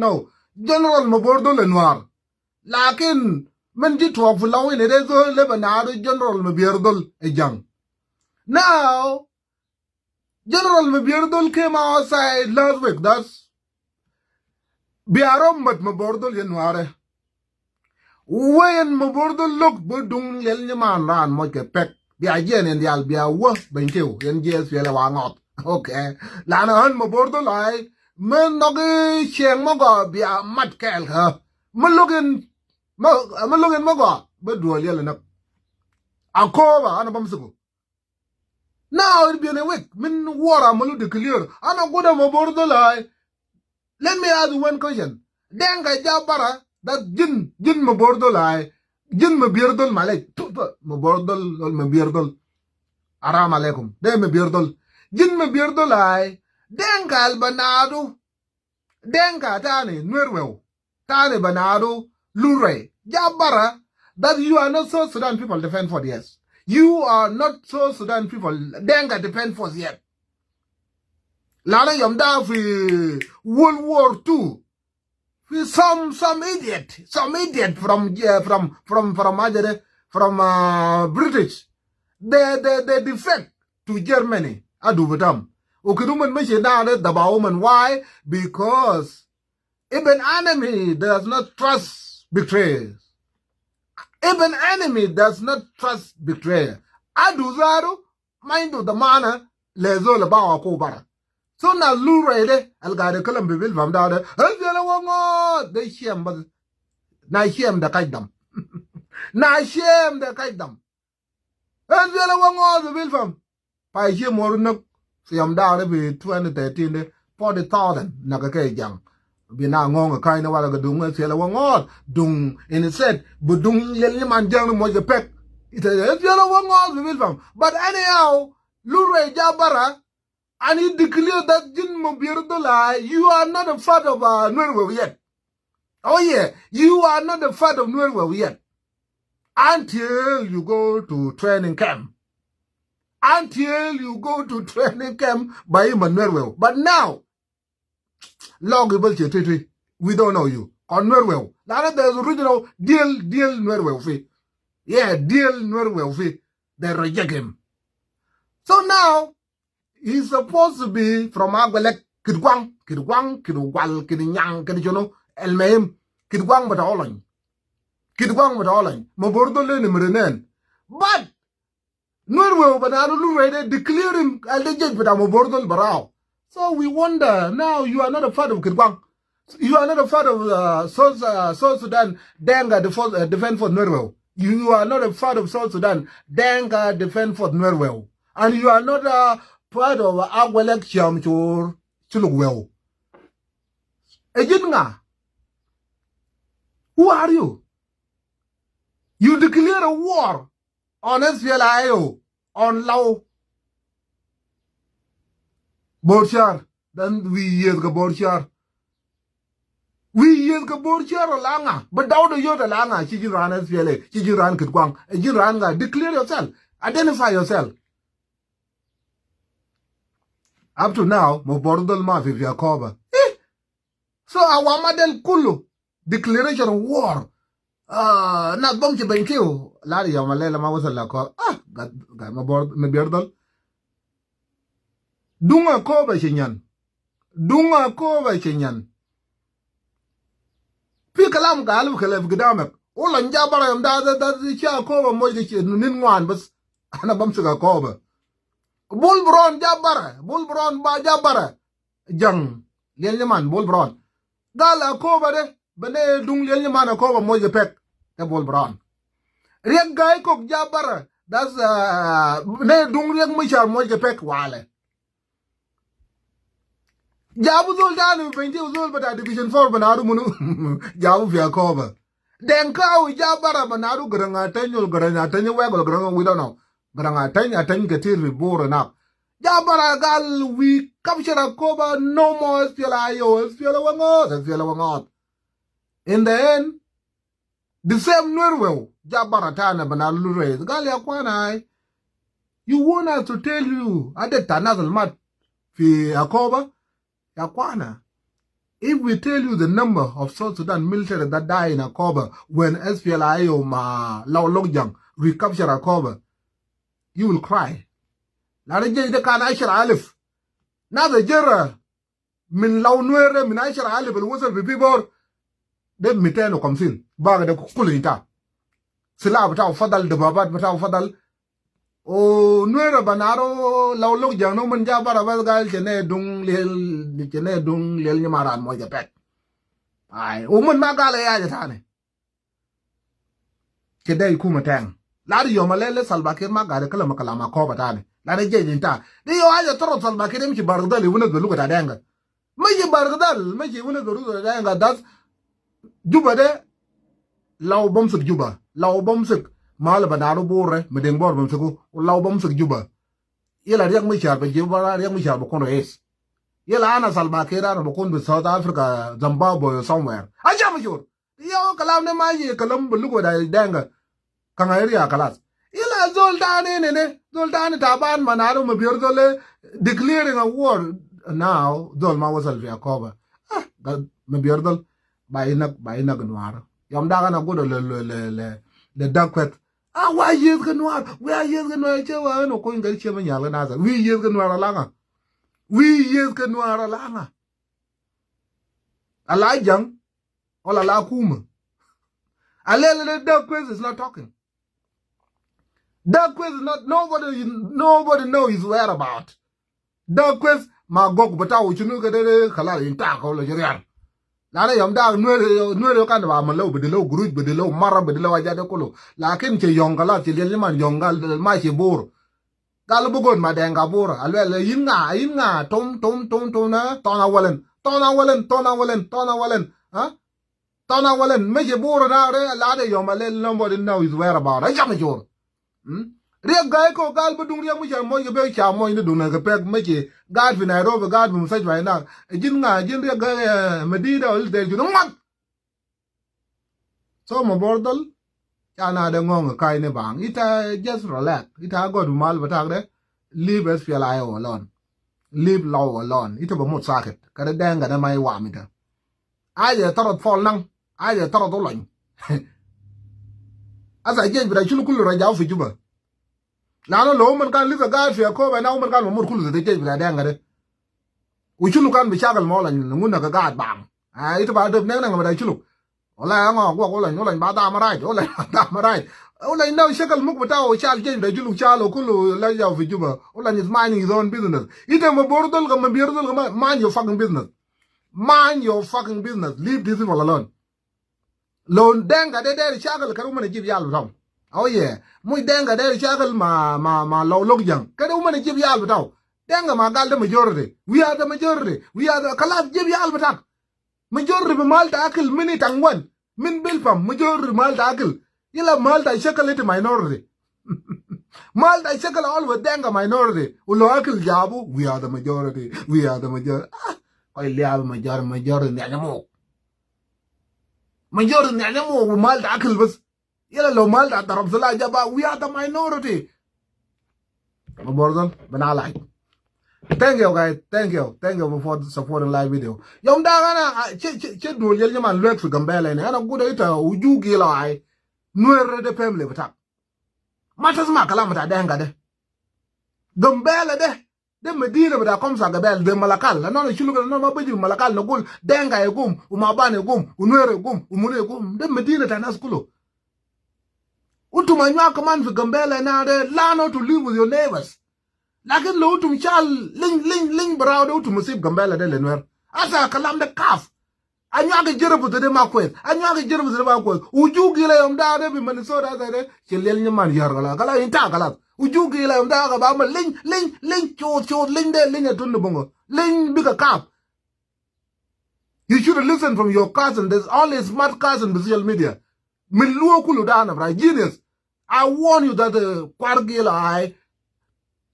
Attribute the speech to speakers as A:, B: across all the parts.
A: no general mabordol enwar lakin men ji to fulawi ne rezo le banado general mabirdol ejang now general mabirdol came outside last week that's biarom mat mabordol enware when mabordol look budung lel nyaman ran mo ke pek bi ajen en dial bia wo bentiu en jes fele wa ngot okay lana han mabordol ai men nogi cheng mo go bia mat kel ha malugin mo go beduol yele nak akoba ana bamsugo now it be in a week min wara malu declare ana goda mabordol ai let me ask one question denga jabara that jin mabordol ai jin mabirdol malay mabordol aram alaikum de mabirdol jin mabirdol ai denga albanado denga tani nwerwew tani banado lure jabara that you are not so Sudan people defend for years you are not so Sudan people denga defend for yet lana yamda fi World War II some idiot from British they defect to Germany adu betam okuduman meche na da bawman why because even enemy does not trust betrayers even enemy does not trust betrayer adu zaro mindu the mana lezo le bawa ko bara so na lurede algade kalam bibil famdade azela wongo de shem bas na shem da kaidam na shem da kaidam azela wongo bibil fam pa shem morno shem da be 2013 40,000 na ka kay jang bina ngong kai na wala gadung azela wongo dung in said budung yel man jang mo je pek ite azela wongo bibil fam but anyhow lure jabara and he declared that Jin Mobirdula, you are not a part of Norway yet. Oh yeah, you are not a part of Norway yet. Until you go to training camp. Until you go to training camp by him and Norway. But now, we don't know you. On Norway. Now there's original deal Norway fee. Yeah, deal Norway fee. They reject him. So now, he's supposed to be from Agwelek, Kidwang, Kidinyang, Kidijono, Elmeim, Kidwang but all Mabordo Lenin. But Norway, but I don't know, they declare him alleged with Mabordo Barao. So we wonder, now you are not a part of Kidwang. You are not a part of South Sudan, Denga defend for Norway. You are not a part of South Sudan, Denga defend for Norway. And you are not a part of Agwelek Chamchur Chulugwell. Ejinga, who are you? You declare a war on SVLIO, on Lao Borchar, then we use the Borchar. We use the Borchar or Langa, but down the Yoda Langa, Chijiran SVLA, Chijiran Kitwang, Ejiranga, declare yourself, identify yourself. Up to now, Mobordol Mafi Yakoba. So our model Kulu declaration of war. Not Bomchi Benkiu. Larry Yamalela Mawasala. Got my board, Maberdol. Dunga Koba Chinyan. Pikalam Galu Kalef Gadamak. All on Jabara and that's the Chakoba Mojic Ninwan, but Anabamsuga Koba. Bulbron ba jabara jang lelman bulbron gala koba de bene dung lelman koba moje pek te bulbron riek gay kok jabara das ne dung riek muchar moje pek wale jabu zol danu benti zol bata division 4 banaru munu jabu via koba den kaw jabara banaru granga tanyo wegol granga we don't know Granga tanya getir vi bore na. Jabara gal we capture Koba no more SPLIO wangot. In the end, the same Norway, Jabara Tana Banalure, Galia Kwanai. You want us to tell you, I did another mat fi Akoba, Yakwana. If we tell you the number of South Sudan military that die in Akoba when SPLIO ma Lao Longjang recapture Akoba, you will cry. La rejay de kan Aishar Alif. Na the jera min Lao Nuere min Aishar Alif el wasal bi bibor de miteno kamsin baga de kulinta. Sila bataw fadal de babat bataw fadal. O Nuere banaro Lao Longjang no man jabara basgal chene dung lel nyamaran mo japet. Ay, o man magala ya jatane. Kedai kuma tang. Lari yo malele salbakir magare kala makalama ko batane. Lari jejinta. Di yo aja toro salbakir mi bargadal wuna do luga danga. Maji bargadal, maji wuna do luga danga. Das juba de law bomsuk juba. Law bomsuk mal banaro bore medeng bor bomsuku. Law bomsuk juba. Yela riak mi char ba juba riak mi char ba kono es. Yela ana salbakira na bokon be South Africa, Zimbabwe or somewhere. Aja major. Yo kalam ne maji kalam luga danga. Kangaria kalas. Ila Zoltane Taban Manado Mabiordole declaring a war now. Zolma was Alvia cover. Mabiordol by Naganwar. Yamdagana good the duckwet. Ah, why years Ganwar? Where years Ganwar? No going to Chairman Yalanaza. We years Ganwar Langa. We years Ganwar Langa. Alajang or La Kuma. A little duckwet is not talking. That quest is not nobody knows his whereabouts. That quest magog bata uchunu kadere kala inta ko lo jerian. Lana yam da nuere kan ba malo bedelo gruj bedelo mara bedelo ajade kolo. Lakin che yongala che leman yongal ma che bor. Gal bugon ma denga bor alwele yinga tom na tona walen ha tona walen me che bor na re lade yomale nobody knows his whereabouts. Aja major. Riek guy ko gal budung riek mu mo be cha mo ni dun ga pek meje gad fi Nairobi gad mu sai vai na jin riek ga medida ol de jun mat so mo bordal ya na de ngong kai ne bang ita just relax ita go du mal batak de leave SPLI alone leave law alone ita ba mot saket kada denga na mai wa mita aje tarot fol nang aje tarot olon asa je bra chulu kullu rajaw fi juba lano lo man kan liga gad fi ko ba na man kan mo kullu de je bra denga de u chulu kan bi chagal mo lan nguna ga gad bang ita ba de nang ba chulu wala ngo go wala ba da marai wala da marai wala no shakal muk bata o chal je bra chulu chalo kullu la jaw fi juba wala is minding his own business ita mo bordol ga birdol ga mind your fucking business leave these people alone. Lon denga de chagal karu man jib yal taw oh yeah muy denga de chagal ma law log jang karu man jib yal taw denga ma gal the majority we are the kalaf jib yal batak majority be malta akil minute and one min bilpam majority malta akil ila malta shakal it minority malta shakal all with denga minority ulo akil jabu we are the majority koy liab majority nyamo majority nyamo malta akil bas yala lo malta tarab sala jaba we are the minority bordal banala thank you guys thank you for supporting live video yom da gana che do yel man lek fi gambele ne ana gudo ita ujugi la ai nuere de family batak matas ma kala mata denga de gambele de medina bada komsa gabel de malakal la no chulu no ma baji malakal no gol denga e gum umabane gum unwere gum umure gum de medina ta naskulo utuma nya command fi gambele na de learn to live with your neighbors lakin lo utum chal ling brao de utum sip gambele de lenwer asa kalam de kaf anya ga jerebu de makwet ujugi la yom da de bi Minnesota de chelel nyaman yargala kala inta kala ujugi la yom da ga ba ma ling chot ling atun bongo ling bigger cap. You should listen from your cousin. There's only smart cousin in social media. Min luo kulu dana bra genius. I warn you that kwargila ai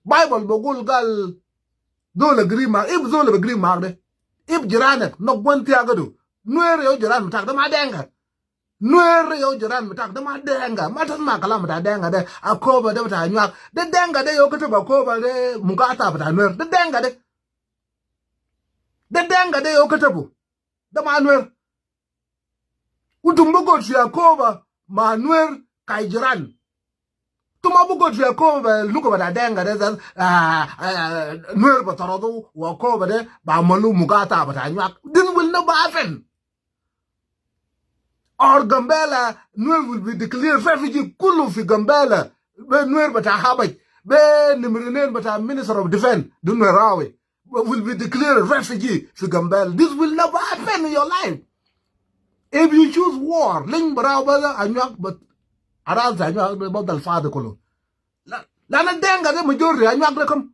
A: Bible bogul gal dole agree ma if dole agree ma de if jiranek no gwanti agadu nuere yo jiran mutak da madenga nuere yo jiran mutak da madenga matas ma kala mata denga de akoba de mata nyak de denga de yo kutuba koba de mugata bata nuer de denga de yo kutubu da manuel utumbo go Yakoba manuel kaijiran tuma bugo Yakoba luko bada denga de nuer batorodo Yakoba de ba malu mugata bata nyak this will never happen. Or Gambela, Nuer will be declared refugee kulu fi Gambela. Be Nuer bata habaj, be Nimrinen bata Minister of Defense, Dunwerawe, will be declared refugee fi Gambela. This will never happen in your life. If you choose war, Ling Barawa Anyak, but Araz Anyak about the father kulu. Lana denga the majority Anyak come.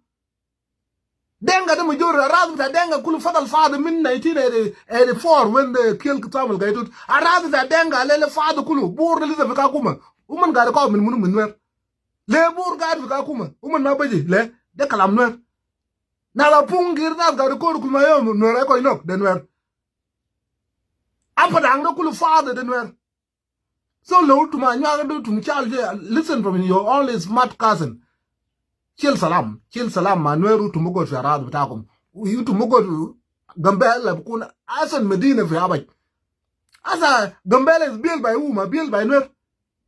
A: Denga the majority around the denga kulu father min 1984 when they killed Samuel Gaitut. Around the denga lele father kulu bur le vika kuma. Woman got a call min munu minwer. Le bur got vika kuma. Woman nabaji le de kalamwer. Na la pungir that got a call kuma yom no reko inok den wer. Apa dang the kulu father den wer. So low to my nyagadu to child listen from your only smart cousin. Chill salam, manueru to mugo fi arad bitakum. You to mugo Gambela kuna asan Medina fi abaj. Asa Gambela is built by whom? Built by Nuer.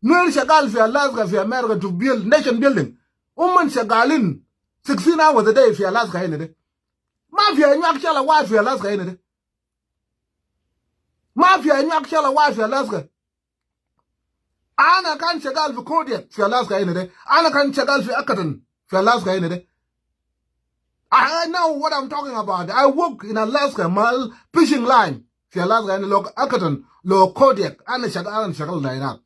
A: Nuer shagal fi Alaska fi America to build nation building. Woman shagalin 16 hours a day fi Alaska inede. Mafia nyak shala wa fi Alaska inede. Mafia nyak shala wa fi Alaska. Ana kan shagal fi Kodiak fi Alaska inede. Ana kan shagal fi Akaton. I know what I'm talking about. I work in Alaska, my fishing line. For Alaska and look Akaton, low Kodiak, and the Shagal and Shagal Dina.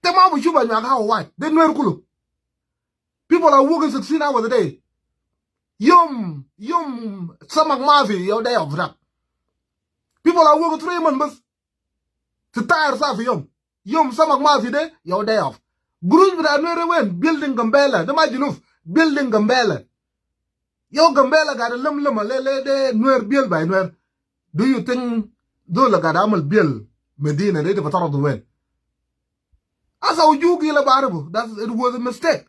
A: The Mabu Shuba how white. They know Kulu. People are working 16 hours a day. Yum, Samak Mavi, your day of rap. People are working 3 months. To tire Safi Yum, Samak Mavi day, your day off. Group with another building Gambela. The Majinuf. Building Gambela. Yo Gambela got a lum lele de Nuer build by Nuer. Do you think Dola got Amal build Medina de Patara the win? As how you gila barabu. It was a mistake.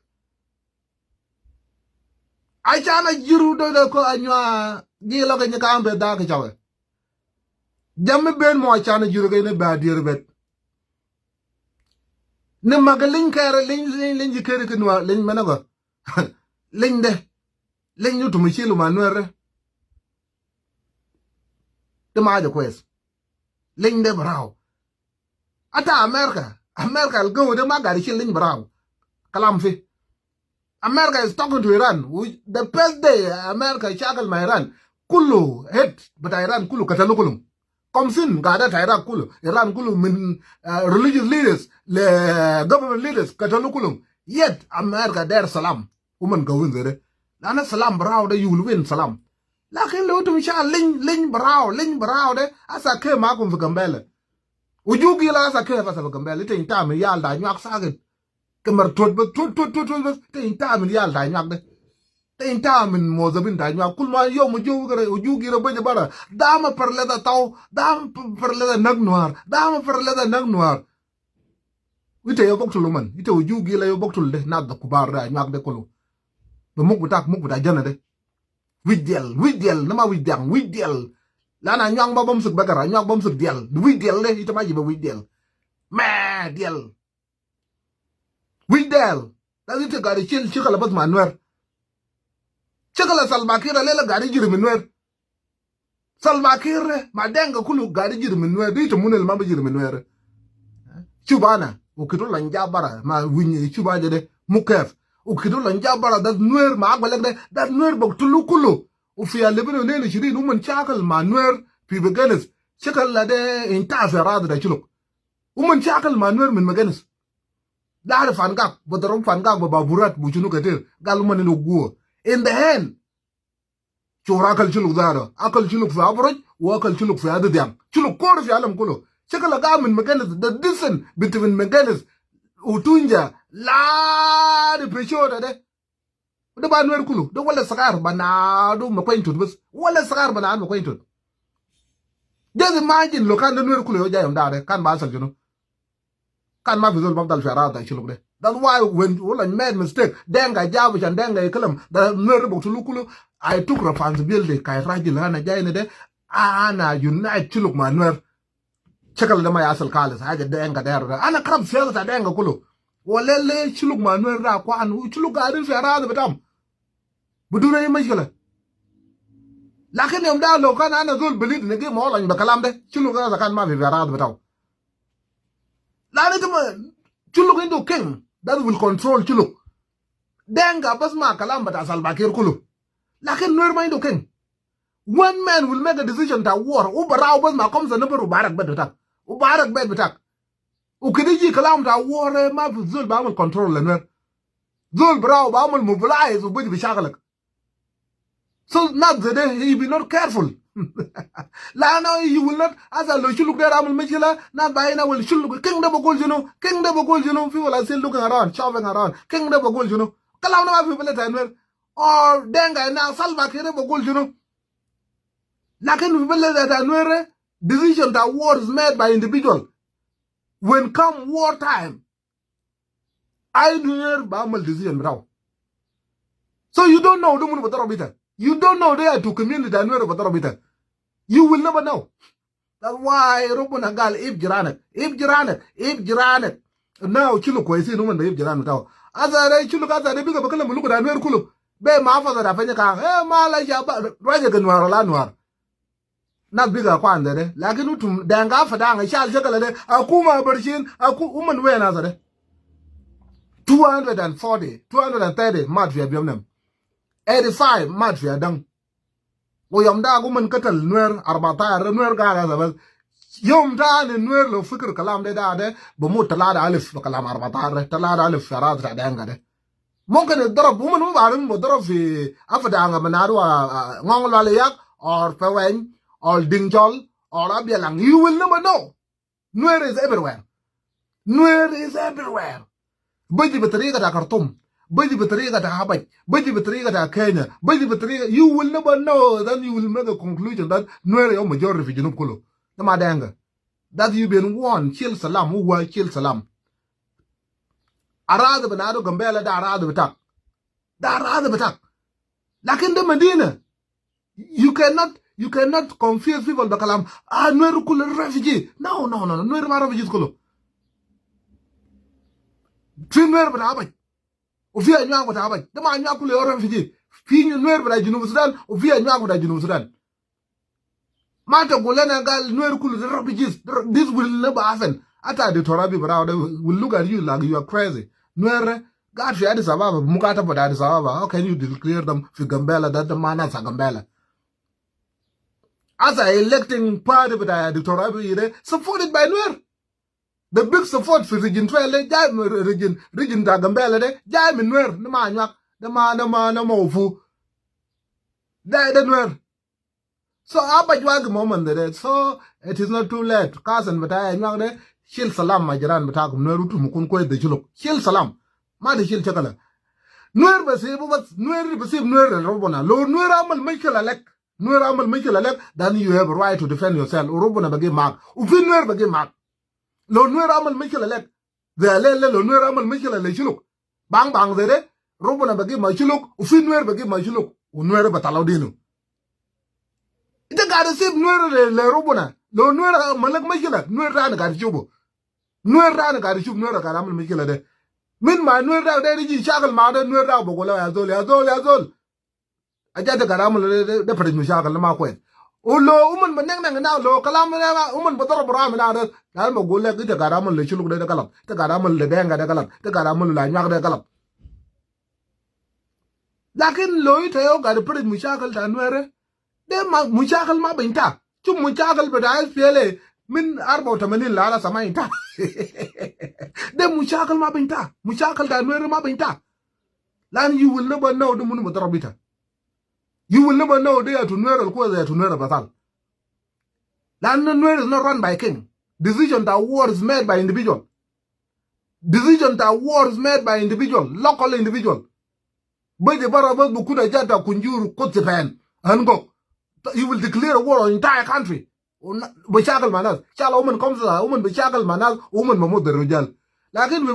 A: I chana jiru do the ko anwa gila kanya kambe da ka chawe. Jamme ben mo chana jiru kanya ba dir bet. Ne magaling kere ling jikere kenwa ling manago. Ling you to Michelle Manuere. The Maja quest. Ling de Brow. Ata America will go with the Magari Ling Brow. Kalamfi. America is talking to Iran. The first day America shackle my Iran. Kulu hate, but Iran Kulu Katalukulum. Comes in, Gada Iran Kulu. Iran Kulu mean religious leaders, government leaders, Katalukulum. Yet America there salam. Woman go in there. Lana salam brow de you will win salam. Lakin lo to misha ling brow de asa ke makum for Gambela. Uju gila asa ke fa Gambela te inta mi yal da nyak sagin. Kemer tot te inta mi yal da nyak de. Te inta min mozabin da nyak kulma yo muju gare uju gila banya bara. Dama perle da taw, dama perle da nag noir. Ite yo boktul man, ite uju gila yo boktul de nad da kubar da nyak de kulu. Muk buta jana de widyel nama widyel lana nyang ba bom suk bagara nyang bom suk diel widyel le ita maji ba widyel ma diel da ite gari chikala bas manuer chikala salmakira le gari jiri minwer salmakira madenga kulu gari jiri minwer ite munel mamba jiri minwer chubana ukito la njabara ma winyi chubaje de mukef ukido la njabara da nuer ma agwalek da nuer bok tulukulu ufia lebeno nene shiri numan chakal ma nuer fi beganes chakal la de intafi rada da chuluk uman chakal ma nuer min meganes la fangak bodarom fangak baburat bujunu katir galman no guo in the hand chura kal chuluk zaro akal chuluk fi abroj wa akal chuluk fi adadiam chuluk kor fi alam kulo chakal ga min meganes the distance between meganes utunja la de pressure de ba nuer kulu de wala sakar bana do makwaintut bas wala sakar bana makwaintut just imagine lo kan de nuer kulu yo jayam dare kan ba sal juno kan ma bizol bagdal fiara da chuluk de that's why when wala made mistake denga jabu chan denga kalam da nuer bok tulu kulu I took responsibility kai rajil hana jayne de ana unite chuluk manwer chakal da ma yasal kalis haja denga der ana krab siyasa denga kulu walele chuluk manwer da kwan chuluk garin fi arad betam buduna yimashkala lakin yom da lo kan ana zul bilid ne ge mo lan ba kalam de chuluk ga kan ma fi arad betam la ne tuma chuluk indo king that will control chuluk denga bas ma kalam bata salbakir kulu lakin nwer ma indo king. One man will make a decision that war. Ubarao bas ma comes a number ubarak bed betak. Ubarak bed betak. Ukidiji kalam that war ma zul ba will control lenwer. Zul brao ba will mobilize ubi bishagalak. So not the day he be not careful. La no you will not as a lo shuluk there amul mejila not by na will shuluk king the bogol you know people are still looking around shopping around king the bogol you know kalam na ma people lenwer or denga na salva kire bogol you know. Lakin people that are decision that war is made by individual. When come war time, I do not decision now. So you don't know the you don't know there to community that you will never know. That's why Robuna Gal if Jiranet. Now Chulu Kwesi no one if Jiranet. As I look at the bigger Bakala look at Kulu. Be Mafa that Afenaka, Malaya Rajagan Waralanwar. Not bigger kwan de lakin utum danga fadanga shal shakala de akuma bershin aku uman we nazare 230 mat fi biamnem 85 mat fi dang o yom da guman katal nuer arbata nuer gara zabal yom da ne nuer lo fikr kalam de da de bamu talada alif kalam arbata talada alif farad da danga de mumkin الضرب ومن مو بعرف بضرب في افدanga manado ngong la yak or pewen or Dingjol, or Abialang, you will never know. Nuer is everywhere. Nuer is everywhere. Baji Batriga da Khartoum, Baji Batriga da Habay, Baji Batriga da Kenya, Baji Batriga, you will never know. Then you will make a conclusion that Nuer is a majority of Junub Kulu. The Madanga. That you've been warned, kill Salam, who will kill Salam. Arad Benado Gambela da Arad Batak. Da Arad Batak. Like in the Medina, you cannot confuse people bakalam Nuer kulu refugee. No, Nuer ma refugees kulu. Fi Nuer bata abay. O fi anyang bata abay. Dama anyang kulu refugee. Fi Nuer bata Junub Sudan, o fi anyang bata Junub Sudan. Mata gulena gal Nuer kulu refugees. This will never happen. Ata the Torabi bata will look at you like you are crazy. Nuer God fi Addis Ababa, mukata bata Addis Ababa. How can you declare them fi Gambela that the man is a Gambela? As a electing party but I had supported by Nuer. The big support for region 12, region Dagambela, Jam in Nuer, the man, the mofu. The Nuer. So, Abajwag moment there. So, it is not too late. Cousin, but I know that Shil Salam, my Jaran, but I'm Nuer to Mukunko, the Juluk. Shil Salam, Madi Shil Chakala. Nuer receive Nuer and Robona. Lord Nuer Amal Michael elect. Nuer amal Michael elect, then you have a right to defend yourself. Urubuna bagi mark. Ufin Nuer bagi mark. Lo Nuer amal Michael elect. The alele lo Nuer amal Michael elechuluk. Bang bang zede. Rubuna bagi machuluk. Ufin Nuer bagi machuluk. Unuer batalaudinu. Ita gada sip Nuer le Rubuna. Lo Nuer malak Michael. Nuer rana gada chubu. Nuer rana gada chub Nuer gada amal Michael de. Min ma Nuer da de ji shakal ma de Nuer da bogola azol. Aja de garamul de pare mushakal ma kwet ulo umun maneng nang na lo kalam na umun botor bram na de dal mo golle de garamul le chuluk de kalam de garamul le denga de kalam de garamul la nyak de kalam lakin lo ite yo ga de pare mushakal ta Nuer de ma mushakal ma binta chum mushakal bada fele min 84 la sama inta de mushakal ma binta mushakal ta Nuer ma binta lan you will never know the mun botor bita. You will never know they are to Nuer or they are to Nuer Batal. Land Nuer is not run by king. Decision that war is made by individual. Decision that war is made by individual, local individual. But the Barabas Bukuda Jata Kunjuru Kotsipan and go. You will declare a war on entire country. Bashakal Manas. Shall woman comes a woman Bashakal Manas, woman Mahmoud the Rujal. Like in